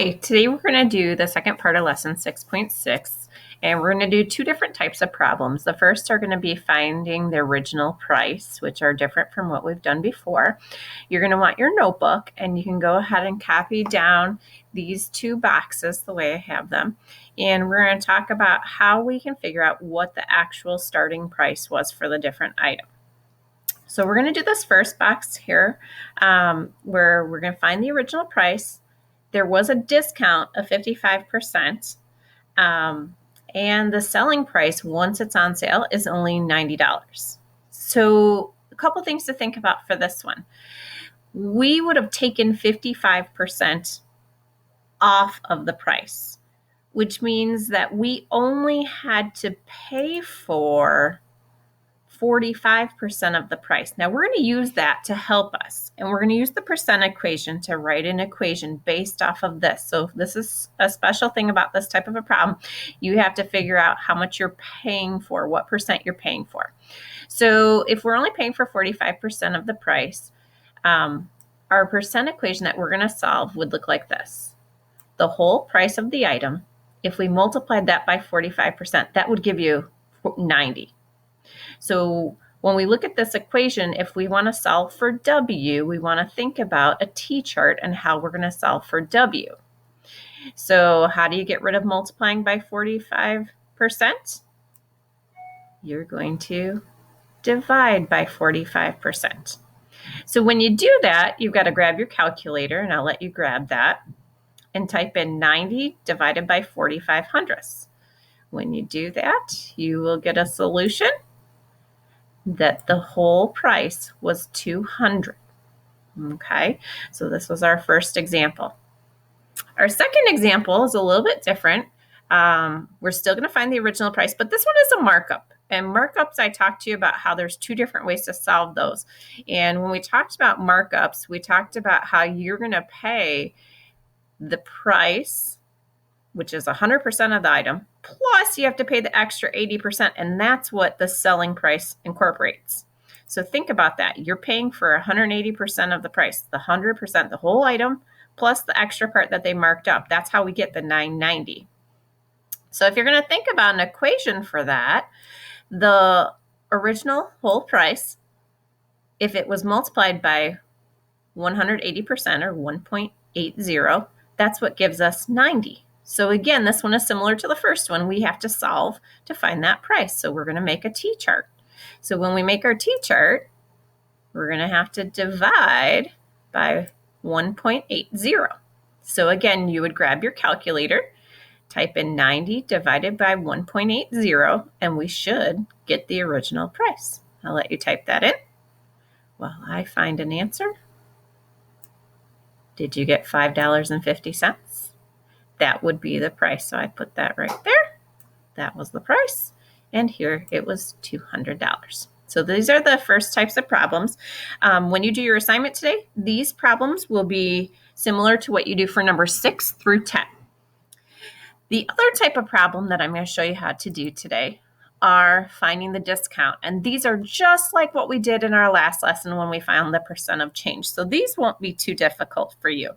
Hi, today we're going to do the second part of lesson 6.6, and we're going to do two different types of problems. The first are going to be finding the original price, which are different from what we've done before. You're going to want your notebook, and you can go ahead and copy down these two boxes the way I have them. And we're going to talk about how we can figure out what the actual starting price was for the different items. So we're going to do this first box here, where we're going to find the original price. There was a discount of 55%, and the selling price once it's on sale is only $90. So a couple things to think about for this one. We would have taken 55% off of the price, which means that we only had to pay for 45% of the price. Now we're going to use that to help us, and we're going to use the percent equation to write an equation based off of this. So this is a special thing about this type of a problem. You have to figure out how much you're paying for, what percent you're paying for. So if we're only paying for 45% of the price, our percent equation that we're going to solve would look like this. The whole price of the item, if we multiplied that by 45%, that would give you 90. So when we look at this equation, if we want to solve for W, we want to think about a T-chart and how we're going to solve for W. So how do you get rid of multiplying by 45%? You're going to divide by 45%. So when you do that, you've got to grab your calculator, and I'll let you grab that, and type in 90 divided by 45 hundredths. When you do that, you will get a solution that the whole price was $200. Okay, so this was our first example. Our second example is a little bit different. We're still going to find the original price, but this one is a markup. And markups, I talked to you about how there's two different ways to solve those. And when we talked about markups, we talked about how you're going to pay the price, which is 100% of the item, plus you have to pay the extra 80%, and that's what the selling price incorporates. So think about that. You're paying for 180% of the price, the 100%, the whole item, plus the extra part that they marked up. That's how we get the $9.90. So if you're going to think about an equation for that, the original whole price, if it was multiplied by 180% or 1.80, that's what gives us 90. So again, this one is similar to the first one. We have to solve to find that price. So we're going to make a T-chart. So when we make our T-chart, we're going to have to divide by 1.80. So again, you would grab your calculator, type in 90 divided by 1.80, and we should get the original price. I'll let you type that in while I find an answer. Did you get $5.50? That would be the price. So I put that right there. That was the price. And here it was $200. So these are the first types of problems. When you do your assignment today, these problems will be similar to what you do for number 6 through 10. The other type of problem that I'm going to show you how to do today are finding the discount. And these are just like what we did in our last lesson when we found the percent of change. So these won't be too difficult for you.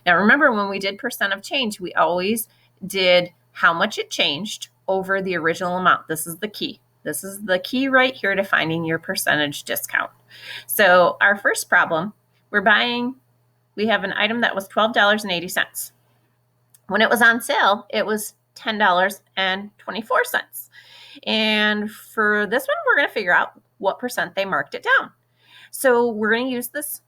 Now remember, when we did percent of change, we always did how much it changed over the original amount. This is the key. This is the key right here to finding your percentage discount. So our first problem, we have an item that was $12.80. When it was on sale, it was $10.24. And for this one, we're going to figure out what percent they marked it down. So we're going to use this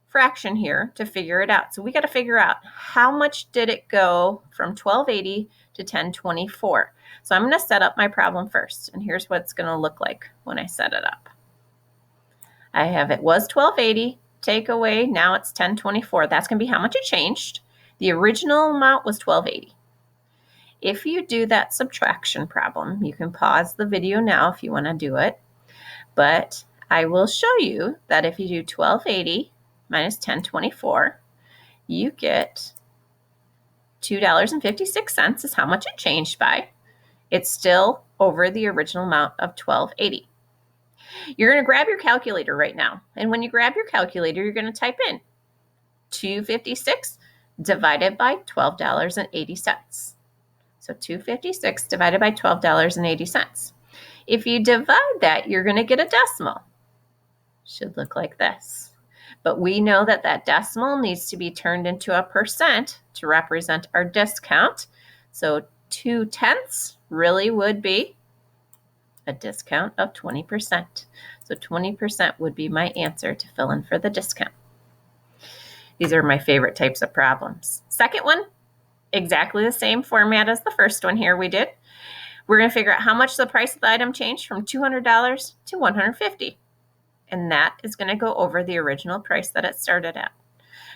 fraction here to figure it out. So we got to figure out how much did it go from $12.80 to $10.24. So I'm going to set up my problem first. And here's what it's going to look like when I set it up. I have it was $12.80, take away, now it's $10.24. That's going to be how much it changed. The original amount was $12.80. If you do that subtraction problem, you can pause the video now if you want to do it. But I will show you that if you do $12.80 minus $10.24, you get $2.56 is how much it changed by. It's still over the original amount of $12.80. You're going to grab your calculator right now. And when you grab your calculator, you're going to type in 256 divided by $12.80. So 256 divided by $12.80. If you divide that, you're going to get a decimal. Should look like this. But we know that that decimal needs to be turned into a percent to represent our discount. So 2/10 really would be a discount of 20%. So 20% would be my answer to fill in for the discount. These are my favorite types of problems. Second one, exactly the same format as the first one here we did. We're going to figure out how much the price of the item changed from $200 to $150. And that is going to go over the original price that it started at.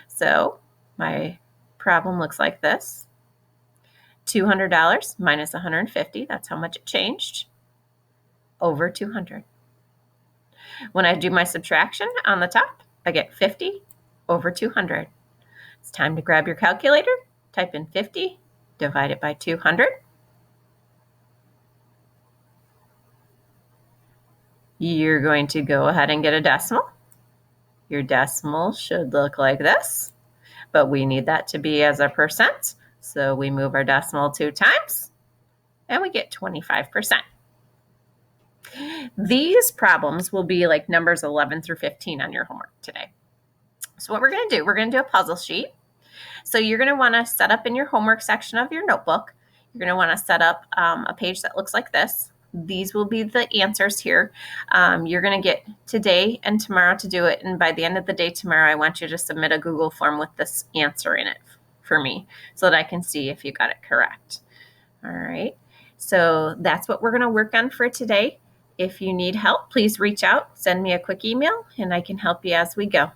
So my problem looks like this. $200 minus $150, that's how much it changed, over $200. When I do my subtraction on the top, I get 50 over 200. It's time to grab your calculator, type in 50, divide it by 200. You're going to go ahead and get a decimal. Your decimal should look like this, but we need that to be as a percent. So we move our decimal 2 times and we get 25%. These problems will be like numbers 11 through 15 on your homework today. So what we're going to do, we're going to do a puzzle sheet. So you're going to want to set up in your homework section of your notebook, you're going to want to set up a page that looks like this. These will be the answers here. You're going to get today and tomorrow to do it. And by the end of the day tomorrow, I want you to submit a Google form with this answer in it for me so that I can see if you got it correct. All right. So that's what we're going to work on for today. If you need help, please reach out, send me a quick email, and I can help you as we go.